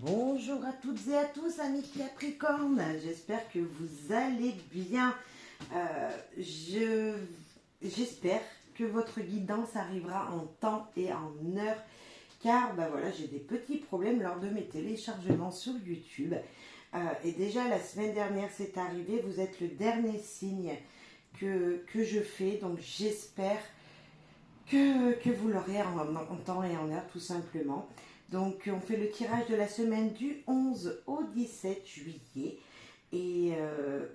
Bonjour à toutes et à tous, amis Capricorne. J'espère que vous allez bien. J'espère que votre guidance arrivera en temps et en heure, car voilà, j'ai des petits problèmes lors de mes téléchargements sur YouTube. Et déjà la semaine dernière, c'est arrivé. Vous êtes le dernier signe que je fais, donc j'espère que vous l'aurez en temps et en heure, tout simplement. Donc on fait le tirage de la semaine du 11 au 17 juillet et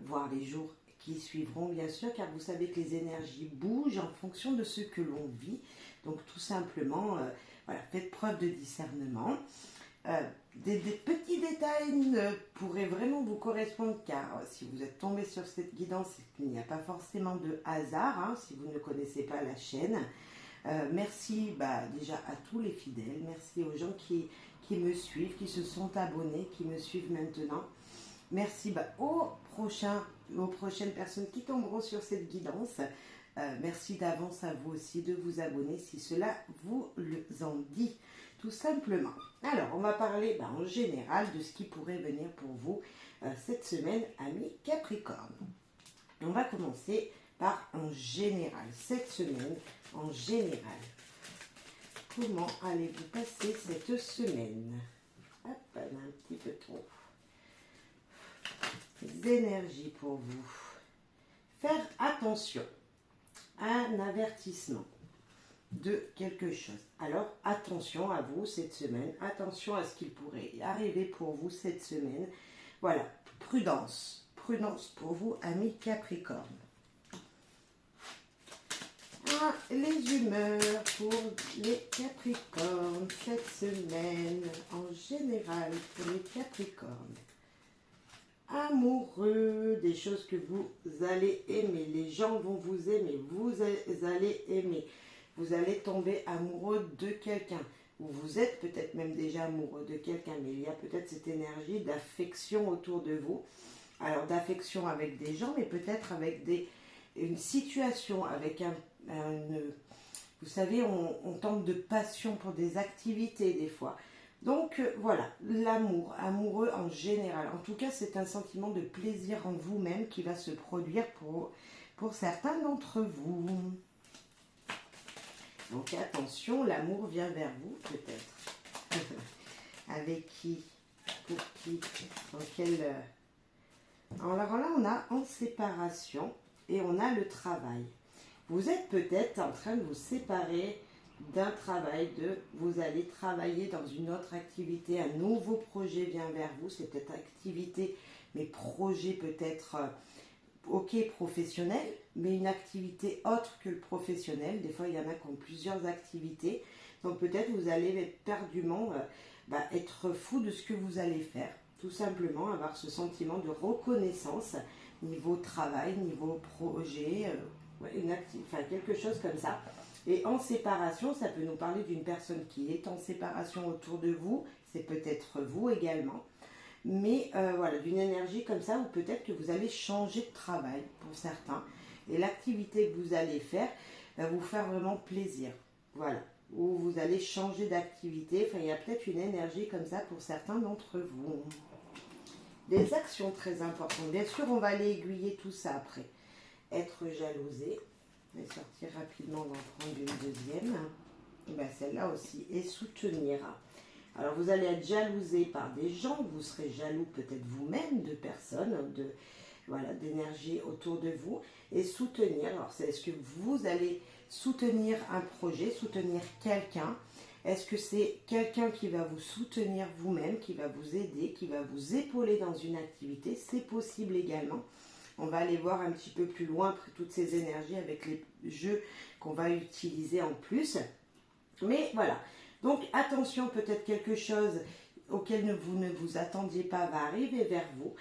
voir les jours qui suivront, bien sûr, car vous savez que les énergies bougent en fonction de ce que l'on vit. Donc tout simplement, voilà, faites preuve de discernement. Des petits détails pourraient vraiment vous correspondre, car si vous êtes tombé sur cette guidance, il n'y a pas forcément de hasard, hein, si vous ne connaissez pas la chaîne. Merci déjà à tous les fidèles, merci aux gens qui me suivent, qui se sont abonnés, qui me suivent maintenant. Merci aux prochaines personnes qui tomberont sur cette guidance. Merci d'avance à vous aussi de vous abonner si cela vous en dit, tout simplement. Alors, on va parler en général de ce qui pourrait venir pour vous cette semaine, amis Capricorne. On va commencer par en général, cette semaine, en général. Comment allez-vous passer cette semaine? Hop, on a un petit peu trop. Les énergies pour vous. Faire attention. Un avertissement de quelque chose. Alors, attention à vous cette semaine. Attention à ce qu'il pourrait arriver pour vous cette semaine. Voilà, prudence. Prudence pour vous, amis Capricorne. Les humeurs pour les Capricornes cette semaine, en général pour les Capricornes. Amoureux, des choses que vous allez aimer, les gens vont vous aimer, vous allez aimer, vous allez tomber amoureux de quelqu'un, ou vous êtes peut-être même déjà amoureux de quelqu'un, mais il y a peut-être cette énergie d'affection autour de vous. Alors d'affection avec des gens, mais peut-être avec une situation, avec vous savez, on tente de passion pour des activités des fois. Donc voilà, l'amour, amoureux en général. En tout cas, c'est un sentiment de plaisir en vous-même qui va se produire pour certains d'entre vous. Donc attention, l'amour vient vers vous peut-être. Avec qui? Pour qui? Dans quel... Alors là, on a en séparation et on a le travail. Vous êtes peut-être en train de vous séparer d'un travail, vous allez travailler dans une autre activité, un nouveau projet vient vers vous, c'est peut-être activité, mais projet peut-être, ok, professionnel, mais une activité autre que le professionnel. Des fois, il y en a qui ont plusieurs activités, donc peut-être vous allez éperdument être fou de ce que vous allez faire. Tout simplement avoir ce sentiment de reconnaissance niveau travail, niveau projet, quelque chose comme ça. Et en séparation, ça peut nous parler d'une personne qui est en séparation autour de vous, c'est peut-être vous également, mais voilà, d'une énergie comme ça, ou peut-être que vous allez changer de travail pour certains, et l'activité que vous allez faire va vous faire vraiment plaisir, voilà, ou vous allez changer d'activité, il y a peut-être une énergie comme ça pour certains d'entre vous. Des actions très importantes, bien sûr, on va aller aiguiller tout ça après. Être jalousé, je vais sortir rapidement, on va en prendre une deuxième. Celle-là aussi, et soutenir. Alors vous allez être jalousé par des gens, vous serez jaloux peut-être vous-même de personnes, d'énergie autour de vous, et soutenir. Alors est-ce que vous allez soutenir un projet, soutenir quelqu'un? Est-ce que c'est quelqu'un qui va vous soutenir vous-même, qui va vous aider, qui va vous épauler dans une activité? C'est possible également. On va aller voir un petit peu plus loin après toutes ces énergies avec les jeux qu'on va utiliser en plus. Mais voilà, donc attention, peut-être quelque chose auquel vous ne vous attendiez pas va arriver vers vous.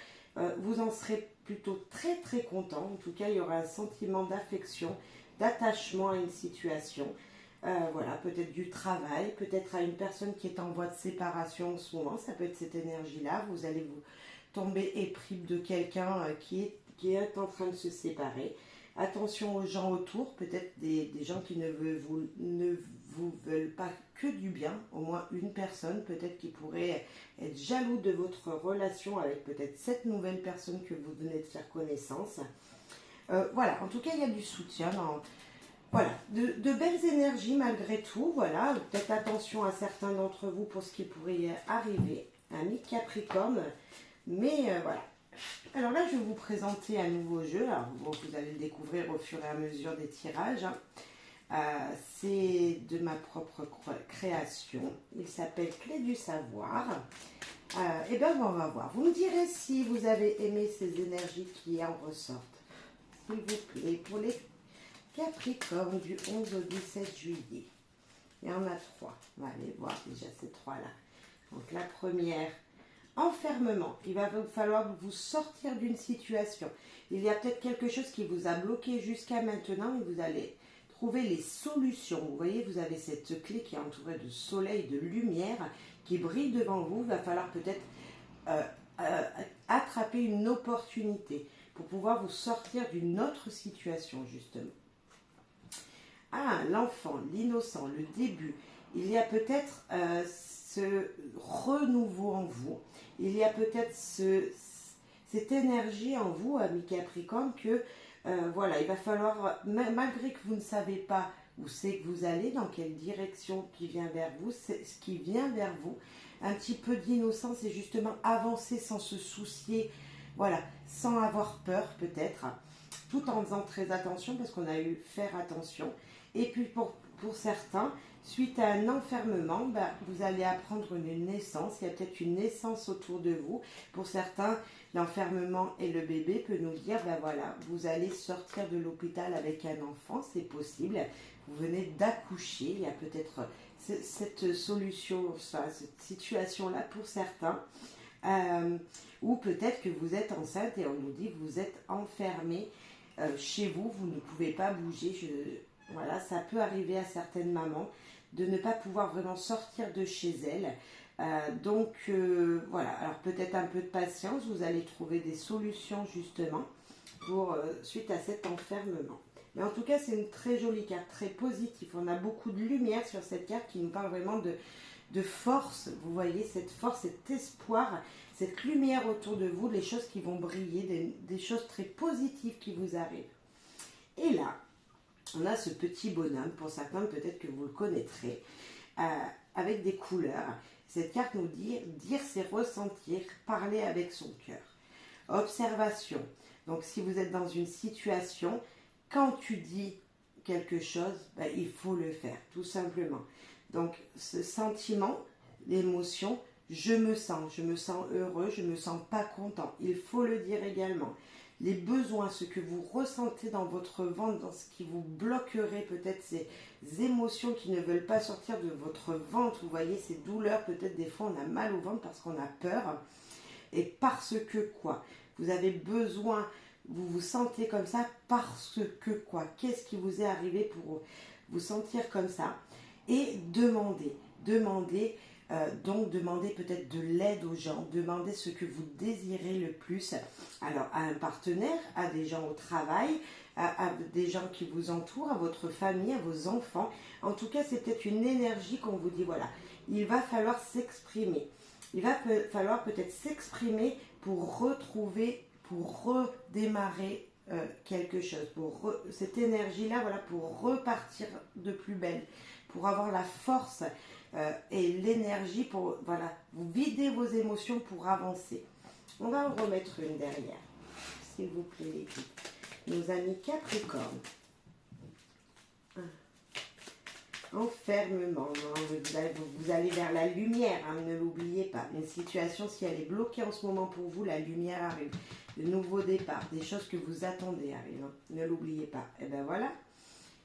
Vous en serez plutôt très très content. En tout cas, il y aura un sentiment d'affection, d'attachement à une situation. Voilà, peut-être du travail, peut-être à une personne qui est en voie de séparation en ce moment. Ça peut être cette énergie-là. Vous allez vous tomber épris de quelqu'un qui est en train de se séparer. Attention aux gens autour, peut-être des gens qui ne vous veulent pas que du bien, au moins une personne peut-être qui pourrait être jaloux de votre relation avec peut-être cette nouvelle personne que vous venez de faire connaissance. Voilà, en tout cas il y a du soutien, voilà, de belles énergies malgré tout, voilà, peut-être attention à certains d'entre vous pour ce qui pourrait arriver, amis Capricorne, mais voilà. Alors là je vais vous présenter un nouveau jeu, alors bon, vous allez le découvrir au fur et à mesure des tirages, hein. C'est de ma propre création. Il s'appelle Clé du savoir. Et bien on va voir. Vous me direz si vous avez aimé ces énergies qui en ressortent. S'il vous plaît, pour les Capricornes du 11 au 17 juillet. Il y en a 3. On va aller voir déjà ces 3-là. Donc la première, enfermement. Il va falloir vous sortir d'une situation. Il y a peut-être quelque chose qui vous a bloqué jusqu'à maintenant et vous allez trouver les solutions. Vous voyez, vous avez cette clé qui est entourée de soleil, de lumière, qui brille devant vous. Il va falloir peut-être attraper une opportunité pour pouvoir vous sortir d'une autre situation, justement. Ah, l'enfant, l'innocent, le début. Il y a peut-être ce renouveau en vous. Il y a peut-être cette énergie en vous, amis Capricorne, que voilà, il va falloir, malgré que vous ne savez pas où c'est que vous allez, dans quelle direction qui vient vers vous, c'est ce qui vient vers vous, un petit peu d'innocence et justement avancer sans se soucier, voilà, sans avoir peur peut-être, tout en faisant très attention parce qu'on a eu faire attention. Et puis pour certains, suite à un enfermement, vous allez apprendre une naissance. Il y a peut-être une naissance autour de vous. Pour certains, l'enfermement et le bébé peut nous dire, voilà, vous allez sortir de l'hôpital avec un enfant, c'est possible. Vous venez d'accoucher, il y a peut-être cette solution, cette situation-là pour certains. Ou peut-être que vous êtes enceinte et on nous dit que vous êtes enfermé chez vous, vous ne pouvez pas bouger. Voilà, ça peut arriver à certaines mamans de ne pas pouvoir vraiment sortir de chez elles. Donc voilà, alors peut-être un peu de patience, vous allez trouver des solutions justement pour suite à cet enfermement. Mais en tout cas, c'est une très jolie carte, très positive. On a beaucoup de lumière sur cette carte qui nous parle vraiment de force. Vous voyez, cette force, cet espoir, cette lumière autour de vous, les choses qui vont briller, des choses très positives qui vous arrivent. Et là, on a ce petit bonhomme, pour certains peut-être que vous le connaîtrez, avec des couleurs. Cette carte nous dit, dire c'est ressentir, parler avec son cœur. Observation. Donc si vous êtes dans une situation, quand tu dis quelque chose, il faut le faire, tout simplement. Donc ce sentiment, l'émotion, je me sens heureux, je me sens pas content. Il faut le dire également. Les besoins, ce que vous ressentez dans votre ventre, dans ce qui vous bloquerait peut-être ces émotions qui ne veulent pas sortir de votre ventre, vous voyez ces douleurs, peut-être des fois on a mal au ventre parce qu'on a peur, et parce que quoi? Vous avez besoin, vous vous sentez comme ça parce que quoi? Qu'est-ce qui vous est arrivé pour vous sentir comme ça? Et demandez, donc demandez peut-être de l'aide aux gens, demandez ce que vous désirez le plus, alors à un partenaire, à des gens au travail, à des gens qui vous entourent, à votre famille, à vos enfants. En tout cas, c'est peut-être une énergie qu'on vous dit, voilà, il va falloir s'exprimer. Il va falloir peut-être s'exprimer pour retrouver, pour redémarrer quelque chose, pour cette énergie-là, voilà, pour repartir de plus belle, pour avoir la force et l'énergie pour, voilà, vous vider vos émotions pour avancer. On va en remettre une derrière, s'il vous plaît, l'équipe. Nos amis Capricorne. Enfermement, vous allez vers la lumière, hein, ne l'oubliez pas. Une situation, si elle est bloquée en ce moment pour vous, la lumière arrive. De nouveaux départs, des choses que vous attendez arrivent, hein, ne l'oubliez pas. Et bien voilà,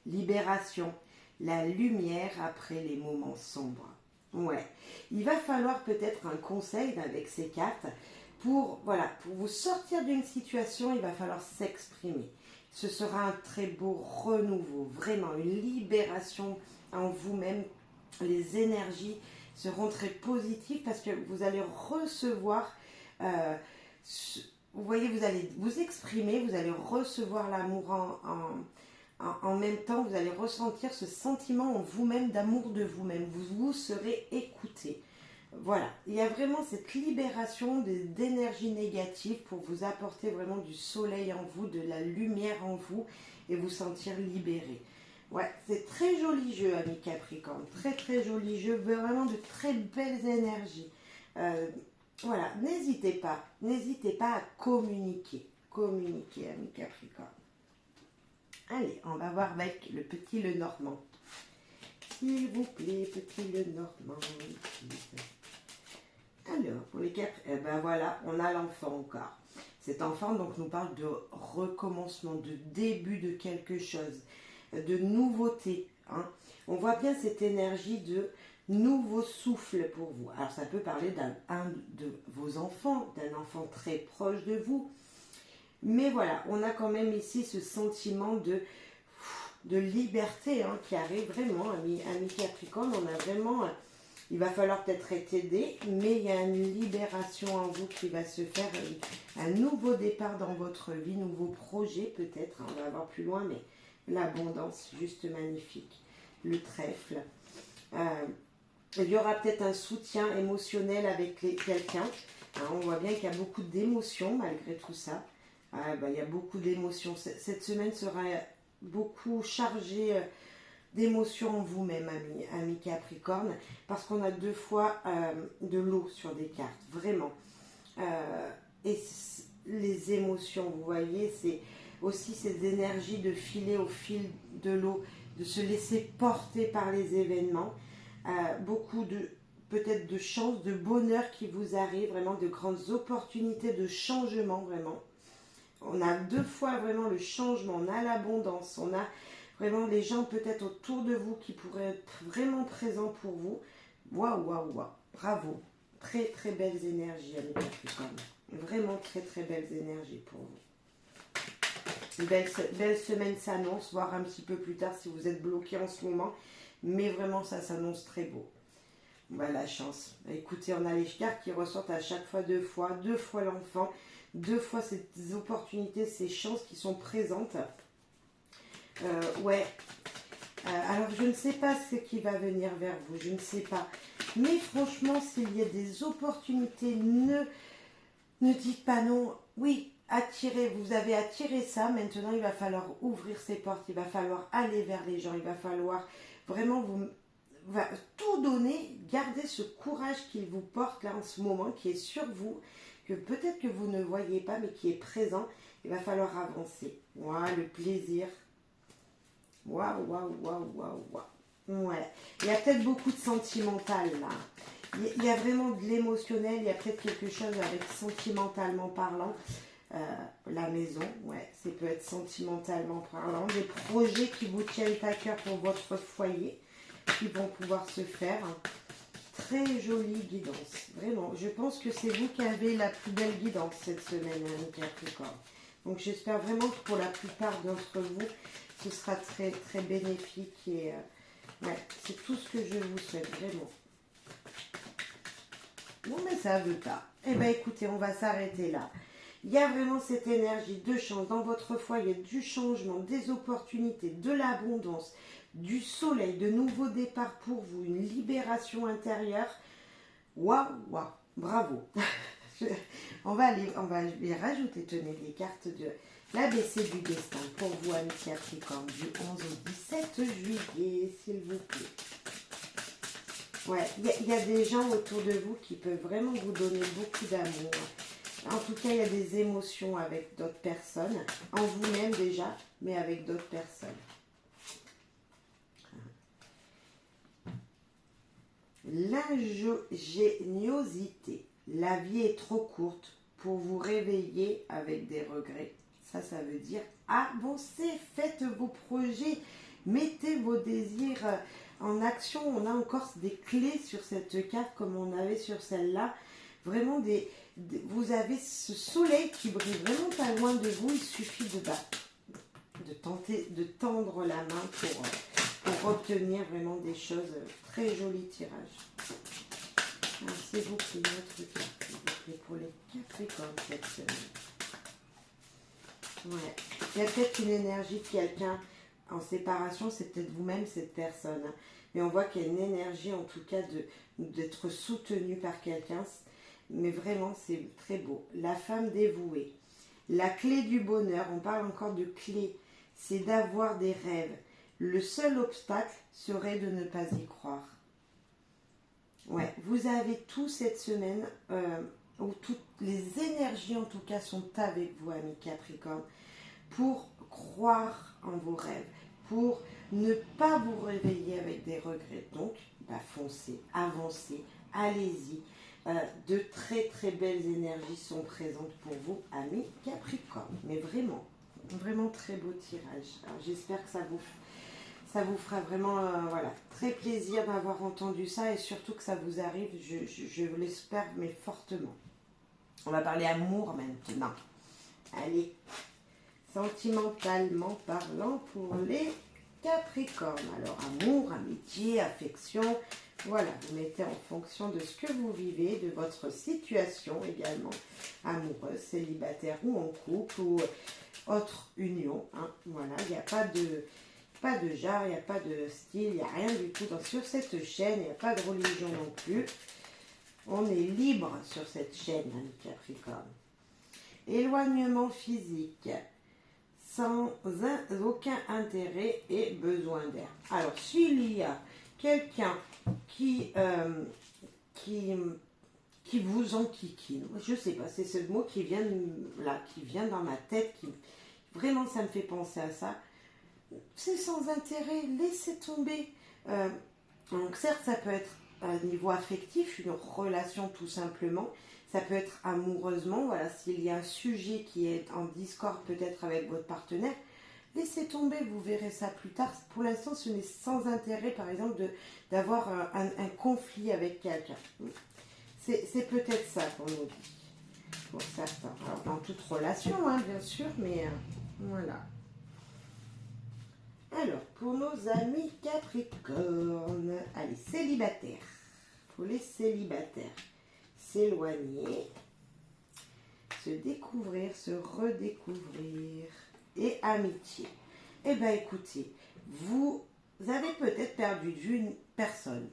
libération, la lumière après les moments sombres. Ouais, il va falloir peut-être un conseil avec ces cartes pour, voilà, pour vous sortir d'une situation, il va falloir s'exprimer. Ce sera un très beau renouveau, vraiment une libération en vous-même. Les énergies seront très positives parce que vous allez recevoir, vous voyez, vous allez vous exprimer, vous allez recevoir l'amour En même temps, vous allez ressentir ce sentiment en vous-même, d'amour de vous-même. Vous serez écouté. Voilà, il y a vraiment cette libération d'énergie négative pour vous apporter vraiment du soleil en vous, de la lumière en vous et vous sentir libéré. Ouais, c'est très joli jeu, ami Capricorne. Très très joli jeu, vraiment de très belles énergies. Voilà, n'hésitez pas à communiquer. Communiquer, ami Capricorne. Allez, on va voir avec le petit Lenormand. S'il vous plaît, petit Lenormand. Alors, pour les Capri, eh ben voilà, on a l'enfant encore. Cet enfant donc nous parle de recommencement, de début de quelque chose, de nouveauté. Hein. On voit bien cette énergie de nouveau souffle pour vous. Alors ça peut parler d'un de vos enfants, d'un enfant très proche de vous. Mais voilà, on a quand même ici ce sentiment de liberté hein, qui arrive vraiment, ami Capricorne. On a vraiment... Il va falloir peut-être être aidé, mais il y a une libération en vous qui va se faire, un nouveau départ dans votre vie, nouveau projet peut-être, on va voir plus loin, mais l'abondance, juste magnifique, le trèfle. Il y aura peut-être un soutien émotionnel avec quelqu'un, hein, on voit bien qu'il y a beaucoup d'émotions malgré tout ça, il y a beaucoup d'émotions, cette semaine sera beaucoup chargée d'émotions en vous-même, ami Capricorne, parce qu'on a 2 fois de l'eau sur des cartes, vraiment. Et les émotions, vous voyez, c'est aussi ces énergies de filer au fil de l'eau, de se laisser porter par les événements. Beaucoup peut-être de chance, de bonheur qui vous arrive, vraiment de grandes opportunités de changement, vraiment. On a 2 fois vraiment le changement, on a l'abondance, on a vraiment les gens peut-être autour de vous qui pourraient être vraiment présents pour vous. Waouh, waouh, waouh. Bravo. Très, très belles énergies, ami Capricorne. Vraiment très, très belles énergies pour vous. Une belle semaine s'annonce, voire un petit peu plus tard si vous êtes bloqué en ce moment. Mais vraiment, ça s'annonce très beau. La chance. Écoutez, on a les cartes qui ressortent à chaque fois 2 fois. 2 fois l'enfant. 2 fois ces opportunités, ces chances qui sont présentes. Alors je ne sais pas ce qui va venir vers vous, je ne sais pas. Mais franchement, s'il y a des opportunités, ne dites pas non. Oui, attirez, vous avez attiré ça, maintenant il va falloir ouvrir ses portes, il va falloir aller vers les gens, il va falloir vraiment tout donner, garder ce courage qu'il vous porte là en ce moment, qui est sur vous, que peut-être que vous ne voyez pas, mais qui est présent. Il va falloir avancer. Voilà, le plaisir. Waouh, waouh, waouh, waouh, waouh. Ouais. Il y a peut-être beaucoup de sentimental là. Il y a vraiment de l'émotionnel, il y a peut-être quelque chose avec sentimentalement parlant. La maison, ouais, ça peut être sentimentalement parlant. Des projets qui vous tiennent à cœur pour votre foyer, qui vont pouvoir se faire. Très jolie guidance. Vraiment, je pense que c'est vous qui avez la plus belle guidance cette semaine, ami Capricorne. Donc j'espère vraiment que pour la plupart d'entre vous, ce sera très très bénéfique et ouais, c'est tout ce que je vous souhaite vraiment. Bon mais ça veut pas. Eh bien écoutez, on va s'arrêter là. Il y a vraiment cette énergie de chance dans votre foyer, du changement, des opportunités, de l'abondance, du soleil, de nouveaux départs pour vous, une libération intérieure. Waouh, waouh, bravo. On va les rajouter, tenez, les cartes de l'ABC du destin pour vous, amis Capricorne, du 11 au 17 juillet, s'il vous plaît. Ouais, il y a des gens autour de vous qui peuvent vraiment vous donner beaucoup d'amour. En tout cas, il y a des émotions avec d'autres personnes, en vous-même déjà, mais avec d'autres personnes. L'ingéniosité. La vie est trop courte pour vous réveiller avec des regrets. Ça veut dire avancez, faites vos projets, mettez vos désirs en action. On a encore des clés sur cette carte comme on avait sur celle-là. Vraiment, vous avez ce soleil qui brille vraiment pas loin de vous. Il suffit de tenter de tendre la main pour obtenir vraiment des choses. Très joli tirage. S'il vous plaît, notre carte, s'il vous plaît, pour les Capricornes cette semaine. Ouais. Il y a peut-être une énergie de quelqu'un en séparation, c'est peut-être vous-même cette personne. Hein. Mais on voit qu'il y a une énergie en tout cas d'être soutenu par quelqu'un. Mais vraiment, c'est très beau. La femme dévouée. La clé du bonheur, on parle encore de clé, c'est d'avoir des rêves. Le seul obstacle serait de ne pas y croire. Ouais, vous avez tout cette semaine où toutes les énergies en tout cas sont avec vous, amis Capricorne, pour croire en vos rêves, pour ne pas vous réveiller avec des regrets. Donc, foncez, avancez, allez-y. De très très belles énergies sont présentes pour vous, amis Capricorne. Mais vraiment, vraiment très beau tirage. Alors, j'espère que ça vous fera vraiment voilà, très plaisir d'avoir entendu ça et surtout que ça vous arrive, je l'espère, mais fortement. On va parler amour maintenant. Allez, sentimentalement parlant pour les Capricornes. Alors, amour, amitié, affection, voilà, vous mettez en fonction de ce que vous vivez, de votre situation également, amoureuse, célibataire ou en couple ou autre union. Hein, voilà, il n'y a pas de genre, il n'y a pas de style, il n'y a rien du tout. Donc, sur cette chaîne, il n'y a pas de religion non plus. On est libre sur cette chaîne, hein, Capricorne. Éloignement physique, sans aucun intérêt et besoin d'air. Alors, s'il y a quelqu'un qui vous enquiquine, je ne sais pas, c'est ce mot qui vient là, qui vient dans ma tête, vraiment ça me fait penser à ça. C'est sans intérêt, laissez tomber. Donc certes, ça peut être à niveau affectif, une relation tout simplement. Ça peut être amoureusement, voilà, s'il y a un sujet qui est en discorde peut-être avec votre partenaire, laissez tomber, vous verrez ça plus tard. Pour l'instant, ce n'est sans intérêt, par exemple, d'avoir un conflit avec quelqu'un. C'est peut-être ça qu'on nous dit, pour certains. Alors, dans toute relation, hein, bien sûr, mais voilà. Alors, pour nos amis Capricorne, allez, célibataires. Pour les célibataires, s'éloigner, se découvrir, se redécouvrir et amitié. Eh bien, écoutez, vous avez peut-être perdu de vue une personne.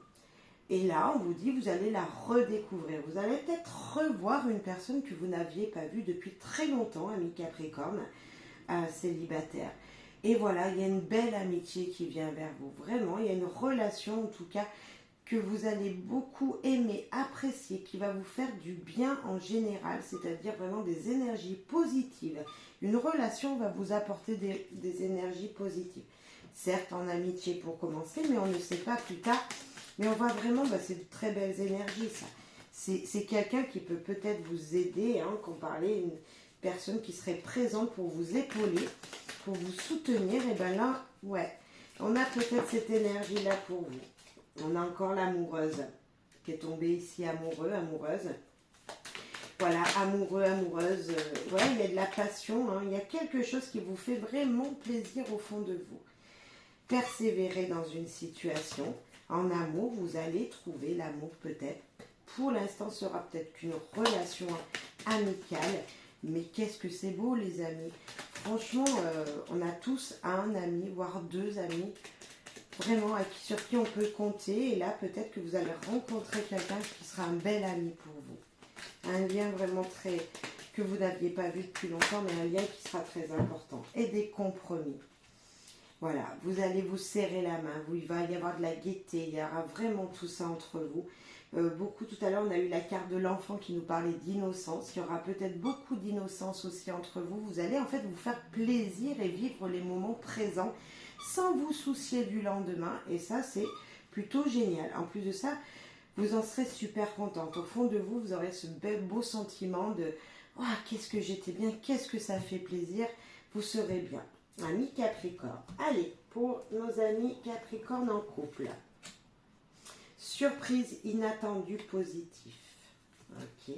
Et là, on vous dit, vous allez la redécouvrir. Vous allez peut-être revoir une personne que vous n'aviez pas vue depuis très longtemps, ami Capricorne, célibataire. Et voilà, il y a une belle amitié qui vient vers vous. Vraiment, il y a une relation, en tout cas, que vous allez beaucoup aimer, apprécier, qui va vous faire du bien en général, c'est-à-dire vraiment des énergies positives. Une relation va vous apporter des énergies positives. Certes, en amitié pour commencer, mais on ne sait pas plus tard. Mais on voit vraiment, c'est de très belles énergies, ça. C'est quelqu'un qui peut peut-être vous aider, hein, qu'on parlait, une personne qui serait présente pour vous épauler, pour vous soutenir. Et bien là, ouais, on a peut-être cette énergie-là pour vous. On a encore l'amoureuse qui est tombée ici, amoureux, amoureuse. Voilà, amoureux, amoureuse. Ouais, il y a de la passion, hein, il y a quelque chose qui vous fait vraiment plaisir au fond de vous. Persévérer dans une situation. En amour, vous allez trouver l'amour peut-être. Pour l'instant, ce sera peut-être qu'une relation amicale. Mais qu'est-ce que c'est beau, les amis. Franchement, on a tous un ami, voire deux amis, vraiment sur qui on peut compter. Et là, peut-être que vous allez rencontrer quelqu'un qui sera un bel ami pour vous. Un lien vraiment que vous n'aviez pas vu depuis longtemps, mais un lien qui sera très important. Et des compromis. Voilà, vous allez vous serrer la main, il va y avoir de la gaieté, il y aura vraiment tout ça entre vous. Beaucoup, tout à l'heure, on a eu la carte de l'enfant qui nous parlait d'innocence. Il y aura peut-être beaucoup d'innocence aussi entre vous. Vous allez en fait vous faire plaisir et vivre les moments présents sans vous soucier du lendemain. Et ça, c'est plutôt génial. En plus de ça, vous en serez super contente. Au fond de vous, vous aurez ce beau sentiment de « Oh, qu'est-ce que j'étais bien, qu'est-ce que ça fait plaisir ?» Vous serez bien. Amis Capricorne. Allez, pour nos amis Capricorne en couple. Surprise inattendue positive. Ok.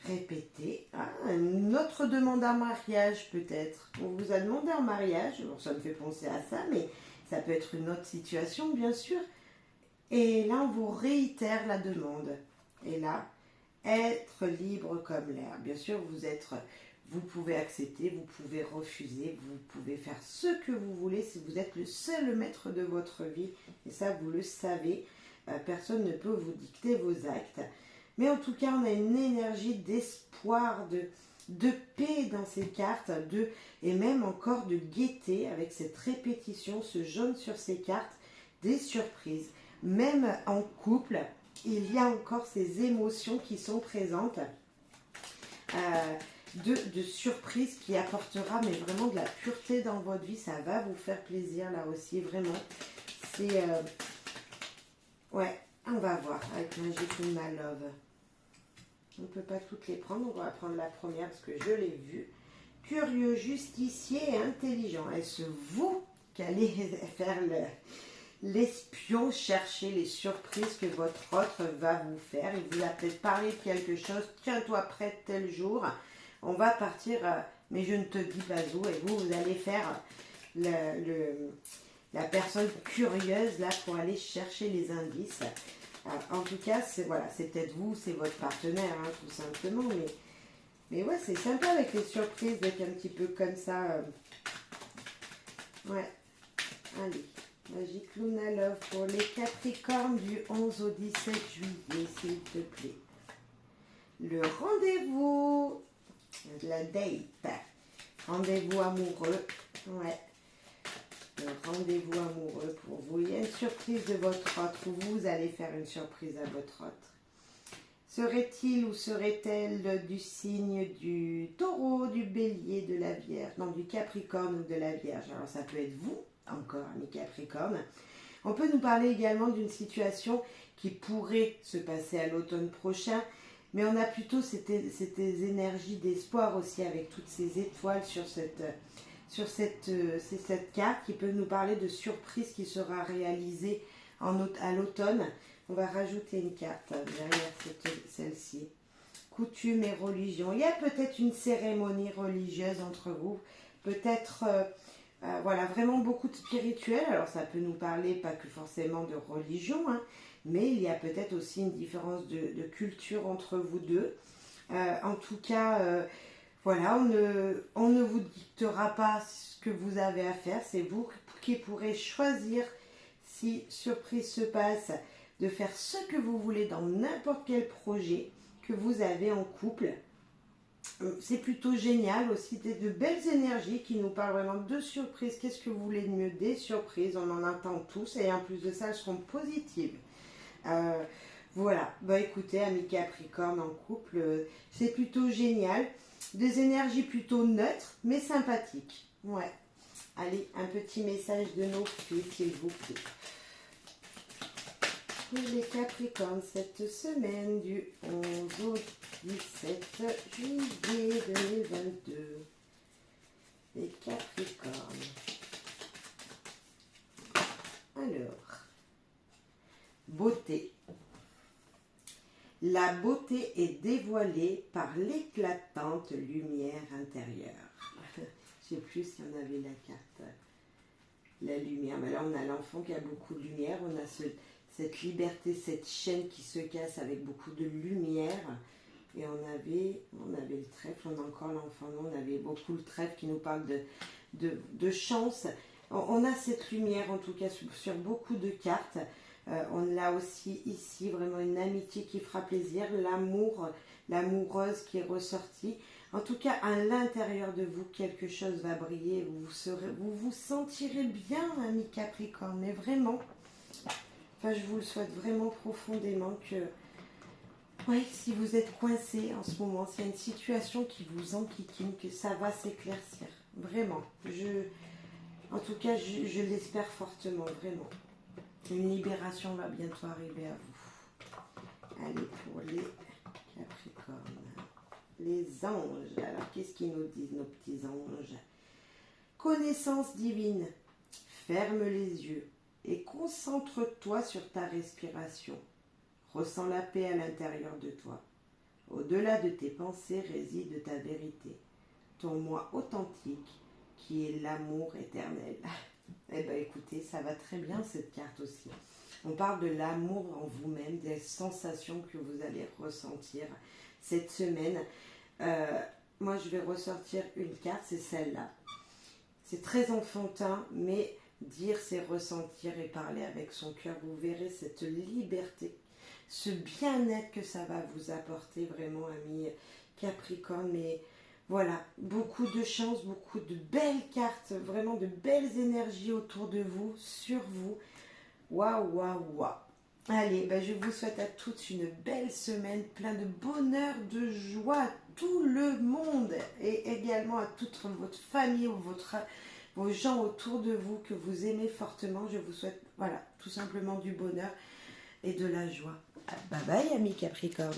Répétez. Ah, une autre demande en mariage peut-être. On vous a demandé en mariage. Bon, ça me fait penser à ça, mais ça peut être une autre situation, bien sûr. Et là, on vous réitère la demande. Et là, être libre comme l'air. Bien sûr, Vous pouvez accepter, vous pouvez refuser, vous pouvez faire ce que vous voulez si vous êtes le seul maître de votre vie. Et ça, vous le savez. Personne ne peut vous dicter vos actes. Mais en tout cas, on a une énergie d'espoir, de paix dans ces cartes, et même encore de gaieté avec cette répétition, ce jaune sur ces cartes, des surprises. Même en couple, il y a encore ces émotions qui sont présentes. De surprise qui apportera mais vraiment de la pureté dans votre vie. Ça va vous faire plaisir là aussi, vraiment. C'est... ouais, on va voir avec Magic Luna Love. On ne peut pas toutes les prendre, on va prendre la première parce que je l'ai vue. Curieux, justicier et intelligent. Est-ce vous qui allez faire l'espion, chercher les surprises que votre autre va vous faire? Il vous a peut-être parlé de quelque chose. Tiens-toi prête tel jour. On va partir, mais je ne te dis pas où. Et vous allez faire la personne curieuse là pour aller chercher les indices. En tout cas, c'est voilà, c'est peut-être vous, c'est votre partenaire, hein, tout simplement. Mais ouais, c'est sympa avec les surprises d'être un petit peu comme ça. Ouais, allez. Magic Luna Love pour les Capricornes du 11 au 17 juillet, s'il te plaît. Le rendez-vous, la date, rendez-vous amoureux, ouais. Le rendez-vous amoureux pour vous. Il y a une surprise de votre autre, ou vous allez faire une surprise à votre autre. Serait-il ou serait-elle du signe du taureau, du bélier, de la vierge, non, du capricorne ou de la vierge? Alors ça peut être vous, encore, amis Capricorne. On peut nous parler également d'une situation qui pourrait se passer à l'automne prochain, mais on a plutôt ces énergies d'espoir aussi avec toutes ces étoiles sur cette carte qui peut nous parler de surprise qui sera réalisée à l'automne. On va rajouter une carte derrière celle-ci. Coutume et religion. Il y a peut-être une cérémonie religieuse entre vous, peut-être... voilà, vraiment beaucoup de spirituel. Alors ça peut nous parler pas que forcément de religion, hein, mais il y a peut-être aussi une différence de culture entre vous deux. En tout cas, voilà, on ne vous dictera pas ce que vous avez à faire. C'est vous qui pourrez choisir, si surprise se passe, de faire ce que vous voulez dans n'importe quel projet que vous avez en couple. C'est plutôt génial aussi, de belles énergies qui nous parlent vraiment de surprises. Qu'est-ce que vous voulez de mieux? Des surprises, on en attend tous et en plus de ça, elles seront positives. Voilà, bah écoutez, amis Capricorne en couple, c'est plutôt génial. Des énergies plutôt neutres, mais sympathiques. Ouais. Allez, un petit message de nos filles, s'il vous plaît. Pour les Capricornes, cette semaine du 11 au 17 juillet 2022. Les Capricornes. Alors, beauté. La beauté est dévoilée par l'éclatante lumière intérieure. Je ne sais plus si on avait la carte. La lumière. Mais là, on a l'enfant qui a beaucoup de lumière. On a cette liberté, cette chaîne qui se casse avec beaucoup de lumière. Et on avait le trèfle, on a encore l'enfant, on avait beaucoup le trèfle qui nous parle de chance. On a cette lumière en tout cas sur beaucoup de cartes. On a aussi ici vraiment une amitié qui fera plaisir, l'amour, l'amoureuse qui est ressortie. En tout cas, à l'intérieur de vous, quelque chose va briller. Vous vous sentirez bien, ami Capricorne, mais vraiment. Enfin, je vous le souhaite vraiment profondément que... Oui, si vous êtes coincé en ce moment, s'il y a une situation qui vous enquiquine, que ça va s'éclaircir. Vraiment. En tout cas, je l'espère fortement, vraiment. Une libération va bientôt arriver à vous. Allez, pour les Capricornes. Les anges. Alors, qu'est-ce qu'ils nous disent, nos petits anges? Connaissance divine. Ferme les yeux et concentre-toi sur ta respiration. Ressens la paix à l'intérieur de toi. Au-delà de tes pensées réside ta vérité, ton moi authentique qui est l'amour éternel. Eh bien écoutez, ça va très bien cette carte aussi. On parle de l'amour en vous-même, des sensations que vous allez ressentir cette semaine. moi je vais ressortir une carte, c'est celle-là. C'est très enfantin, mais dire c'est ressentir et parler avec son cœur. Vous verrez cette liberté, ce bien-être que ça va vous apporter vraiment, amis Capricorne. Mais voilà, beaucoup de chance, beaucoup de belles cartes, vraiment de belles énergies autour de vous, sur vous. Waouh, waouh, waouh. Allez, ben je vous souhaite à toutes une belle semaine, plein de bonheur, de joie à tout le monde et également à toute votre famille ou vos gens autour de vous que vous aimez fortement. Je vous souhaite, voilà, tout simplement du bonheur et de la joie. Bye bye, amis Capricorne.